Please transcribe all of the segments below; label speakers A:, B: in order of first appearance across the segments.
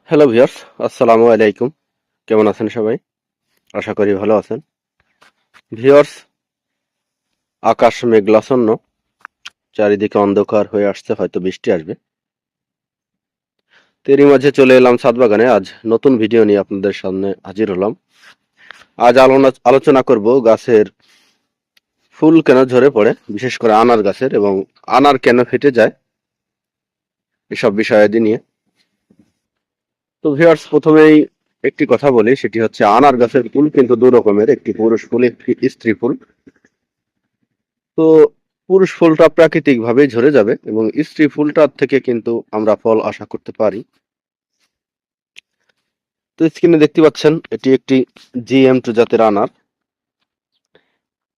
A: Hello viewers, আসসালামু আলাইকুম। কেমন আছেন সবাই? আশা করি ভালো আছেন। ভিউয়ার্স, আকাশ মেঘাচ্ছন্ন, চারিদিকে অন্ধকার হয়ে আসছে, হয়তো বৃষ্টি আসবে। তো এরই মাঝে চলে এলাম ছাদ বাগানে। আজ নতুন ভিডিও নিয়ে আপনাদের সামনে হাজির হলাম। আজ আলোচনা করব গাছের ফুল কেন ঝরে পড়ে, বিশেষ করে আনার গাছের, এবং আনার কেন ফেটে যায়, এসব বিষয়াদি নিয়ে। তো ভিউয়ার্স, প্রথমেই একটি কথা বলি, সেটি হচ্ছে আনার গাছের ফুল কিন্তু দু রকমের, একটি পুরুষ ফুল, একটি স্ত্রী ফুল। তো পুরুষ ফুলটা প্রাকৃতিক ভাবেই ঝরে যাবে এবং স্ত্রী ফুলটার থেকে কিন্তু আমরা ফল আশা করতে পারি। তো স্ক্রিনে দেখতে পাচ্ছেন, এটি একটি GM2 জাতের আনার।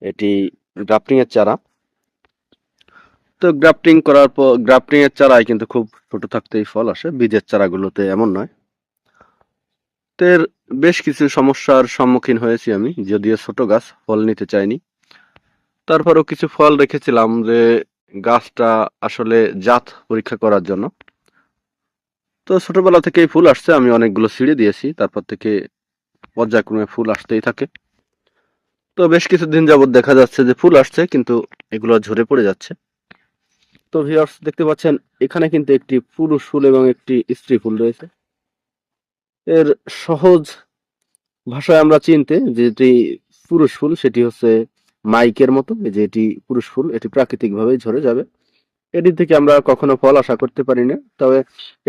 A: এটি গ্রাফটিং এর চারা। তো গ্রাফটিং এর চারায় কিন্তু খুব ছোট থাকতেই ফল আসে, বীজের চারাগুলোতে এমন নয়। তো এর বেশ কিছু সমস্যার সম্মুখীন হয়েছি আমি, যদিও ছোট গাছ, ফল নিতে চাইনি। তারপরও কিছু ফল রেখেছিলাম যে গাছটা আসলে জাত পরীক্ষা করার জন্য। তো ছোটবেলা থেকেই ফুল আসছে, আমি অনেকগুলো ছিঁড়ে দিয়েছি, তারপর থেকে পর্যায়ক্রমে ফুল আসতেই থাকে। তো বেশ কিছুদিন যাবত দেখা যাচ্ছে যে ফুল আসছে, কিন্তু এগুলো ঝরে পড়ে যাচ্ছে। তো ভিউয়ার্স, দেখতে পাচ্ছেন এখানে কিন্তু একটি পুরুষ ফুল এবং একটি স্ত্রী ফুল রয়েছে। এর সহজ ভাষায় আমরা চিনতে, যেটি পুরুষ ফুল সেটি হচ্ছে মাইকের মতো, এই যে এটি পুরুষ ফুল, এটি প্রাকৃতিক ভাবেই ঝরে যাবে। এটি থেকে আমরা কখনো ফল আশা করতে পারি না, তবে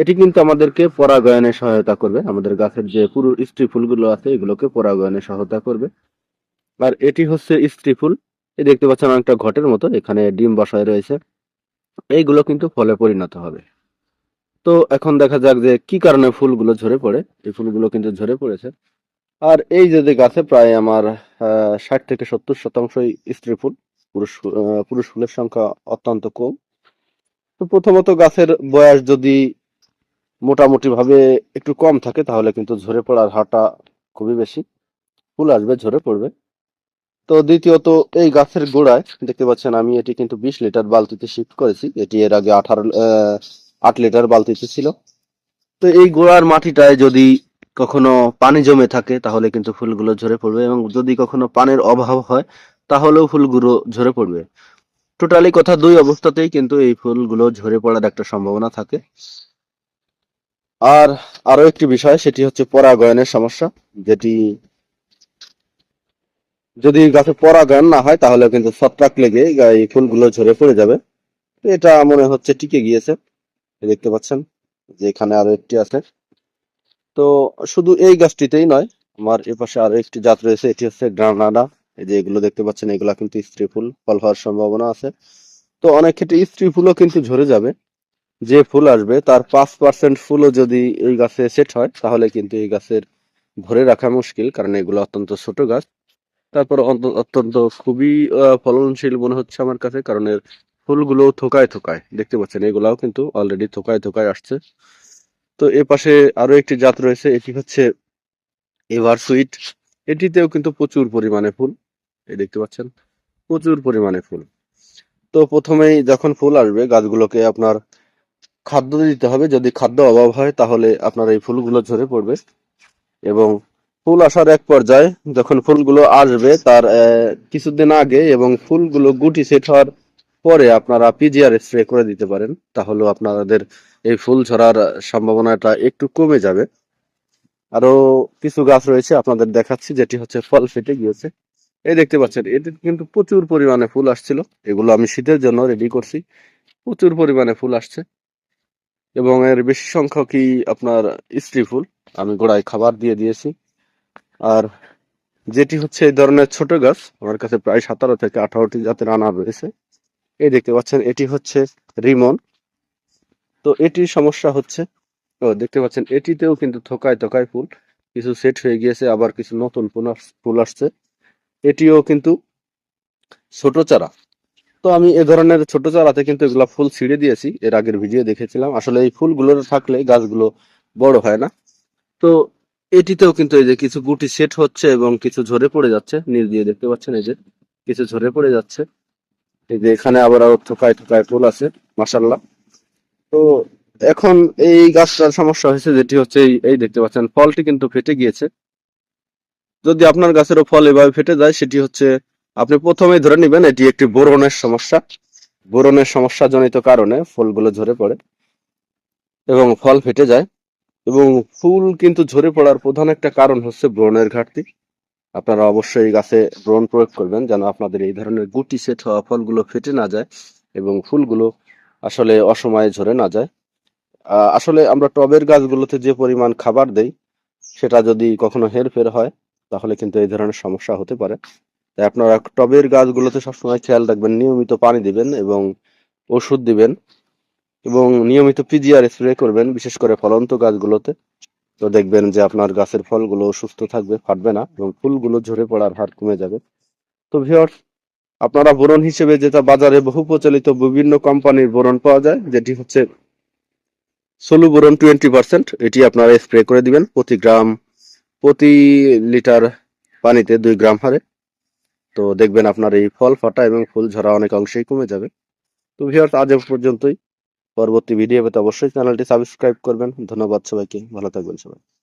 A: এটি কিন্তু আমাদেরকে পরাগায়নে সহায়তা করবে। আমাদের গাছের যে পুরো স্ত্রী ফুলগুলো আছে, এগুলোকে পরাগায়নে সহায়তা করবে। আর এটি হচ্ছে স্ত্রী ফুল। এই দেখতে পাচ্ছেন অনেকটা ঘটের মতো, এখানে ডিম বসায় রয়েছে। এইগুলো কিন্তু ফলে পরিণত হবে। তো এখন দেখা যাক যে কি কারণে ফুলগুলো ঝরে পড়ে। এই ফুলগুলো কিন্তু ঝরে পড়েছে। আর এই যে গাছে প্রায় আমার 60 থেকে 70% স্ত্রী ফুল। পুরুষ ফুলের সংখ্যা অত্যন্ত কম। তো প্রথমত গাছের বয়স যদি মোটামুটি ভাবে একটু কম থাকে, তাহলে কিন্তু ঝরে পড়ার হারটা খুবই বেশি, ফুল আসবে, ঝরে পড়বে। তো দ্বিতীয়ত, এই গাছের গোড়ায় দেখতে পাচ্ছেন আমি এটি কিন্তু 20 লিটার বালতিতে শিফট করেছি। এটি এর আগে 8 লিটার বালতিতে ছিল। তো এই গোড়ার মাটিটায় যদি কখনো পানি জমে থাকে, তাহলে কিন্তু ফুলগুলো ঝরে পড়বে, এবং যদি কখনো পানির অভাব হয়, তাহলেও ফুলগুলো ঝরে পড়বে। টোটালি কথা, দুই অবস্থাতেই কিন্তু এই ফুলগুলো ঝরে পড়ার একটা সম্ভাবনা থাকে। আর আরো একটি বিষয়, সেটি হচ্ছে পরাগায়নের সমস্যা, যেটি যদি গাছে পরাগায়ন না হয়, তাহলে কিন্তু ছত্রাক লেগে এই ফুলগুলো ঝরে পড়ে যাবে। তো এটা মনে হচ্ছে টিকে গিয়েছে, দেখতে পাচ্ছেন যে এখানে আরো একটি আছে। তো শুধু এই গাছটিতেই নয়, আমার এপাশে আরো একটি জাত রয়েছে, এটি হচ্ছে গ্রানাডা। এই যে এগুলো দেখতে পাচ্ছেন, এগুলা কিন্তু স্ত্রী ফুল, ফল হওয়ার সম্ভাবনা আছে। তো অনেক ক্ষেত্রে স্ত্রী ফুলও কিন্তু ঝরে যাবে। যে ফুল আসবে তার 5% ফুলও যদি এই গাছে সেট হয়, তাহলে কিন্তু এই গাছের ধরে রাখা মুশকিল, কারণ এগুলো অত্যন্ত ছোট গাছ। তারপর অত্যন্ত খুবই ফলনশীল মনে হচ্ছে আমার কাছে, কারণ এর ফুলগুলো থোকায় থোকায়, দেখতে পাচ্ছেন এগুলাও কিন্তু অলরেডি থোকায় থোকায় আসছে। তো এ পাশে আরো একটি জাত রয়েছে, এটি হচ্ছে এভার সুইট। এটিতেও কিন্তু প্রচুর পরিমাণে ফুল, এই দেখতে পাচ্ছেন প্রচুর পরিমাণে ফুল। তো প্রথমেই যখন ফুল আসবে, গাছগুলোকে আপনার খাদ্য দিতে হবে। যদি খাদ্য অভাব হয়, তাহলে আপনার এই ফুলগুলো ঝরে পড়বে। এবং ফুল আসার এক পর্যায়ে, যখন ফুলগুলো আসবে তার কিছুদিন আগে এবং ফুলগুলো গুটি সেট হওয়ার পরে আপনারা পিজিআর স্প্রে করে দিতে পারেন, তাহলে আপনাদের এই ফুল ঝরার সম্ভাবনাটা একটু কমে যাবে। আরো কিছু গাছ রয়েছে আপনাদের দেখাচ্ছি, যেটি হচ্ছে ফল ফেটে গিয়েছে। এই দেখতে পাচ্ছেন, এটি কিন্তু প্রচুর পরিমাণে ফুল আসছিল। এগুলো আমি শীতের জন্য রেডি করছি। প্রচুর পরিমাণে ফুল আসছে, এবং এর বেশি সংখ্যকই আপনার স্ত্রী ফুল। আমি গোড়ায় খাবার দিয়ে দিয়েছি। আর যেটি হচ্ছে এই ধরনের ছোট গাছ, আমার কাছে প্রায় 17 থেকে 18টি জাতের আনার রয়েছে। এই দেখতে পাচ্ছেন, এটি হচ্ছে রিমন। তো এটির সমস্যা হচ্ছে, দেখতে পাচ্ছেন এটিতেও কিন্তু থোকায় থোকায় ফুল, কিছু সেট হয়ে গিয়েছে, আবার কিছু নতুন ফুল আসছে। এটিও কিন্তু ছোট চারা। তো আমি এ ধরনের ছোট চারাতে কিন্তু এগুলা ফুল ছিঁড়ে দিয়েছি, এর আগের ভিডিও দেখেছিলাম। আসলে এই ফুলগুলো থাকলে গাছগুলো বড় হয় না। তো এটিতেও কিন্তু এই যে কিছু গুটি সেট হচ্ছে এবং কিছু ঝরে পড়ে যাচ্ছে, নিচ দিয়ে দেখতে পাচ্ছেন এই যে কিছু ঝরে পড়ে যাচ্ছে। এই যে এখানে আবার আরো থোকায় থোকায় ফুল আছে, মাশাআল্লাহ। তো এখন এই গাছটার সমস্যা হয়েছে যেটি হচ্ছে এই দেখতে পাচ্ছেন ফলটি কিন্তু ফেটে গিয়েছে। যদি আপনার গাছেরও ফল এভাবে ফেটে যায় সেটি হচ্ছে আপনি প্রথমেই ধরে নেবেন এটি একটি বোরনের সমস্যা। বোরনের সমস্যা জনিত কারণে ফলগুলো ঝরে পড়ে এবং ফল ফেটে যায়। এবং ফুল কিন্তু ঝরে পড়ার প্রধান একটা কারণ হচ্ছে ব্রণের ঘাটতি। আপনারা অবশ্যই গাছে ব্রণ প্রয়োগ করবেন যেন আপনাদের এই ধরনের গুটি সেট হওয়া ফলগুলো ফেটে না যায় এবং ফুলগুলো আসলে অসময়ে ঝরে না যায়। আসলে আমরা টবের গাছগুলোতে যে পরিমাণ খাবার দেই সেটা যদি কখনো হেরফের হয় তাহলে কিন্তু এই ধরনের সমস্যা হতে পারে। তাই আপনারা টবের গাছগুলোতে সবসময় খেয়াল রাখবেন, নিয়মিত পানি দিবেন এবং ওষুধ দিবেন এবং নিয়মিত পিজিআর স্প্রে করবেন, বিশেষ করে ফলন্ত গাছগুলোতে। তো দেখবেন যে আপনার গাছের ফলগুলো সুস্থ থাকবে, ফাটবে না এবং ফুলগুলো ঝরে পড়ার হার কমে যাবে। তো ভিউয়ার্স, আপনারা বোরন হিসেবে যেটা বাজারে বহু প্রচলিত বিভিন্ন কোম্পানির বোরন পাওয়া যায়, যেটি হচ্ছে সোলু বোরন 20%, এটি আপনারা স্প্রে করে দিবেন প্রতি লিটার পানিতে 2 গ্রাম হারে। তো দেখবেন আপনার এই ফল ফাটা এবং ফুল ঝরা অনেক অংশেই কমে যাবে। তো ভিউয়ার্স, আজ এ পর্যন্তই। পরবর্তী ভিডিও পেতে অবশ্যই চ্যানেলটি সাবস্ক্রাইব করবেন। ধন্যবাদ সবাইকে, ভালো থাকবেন সবাই।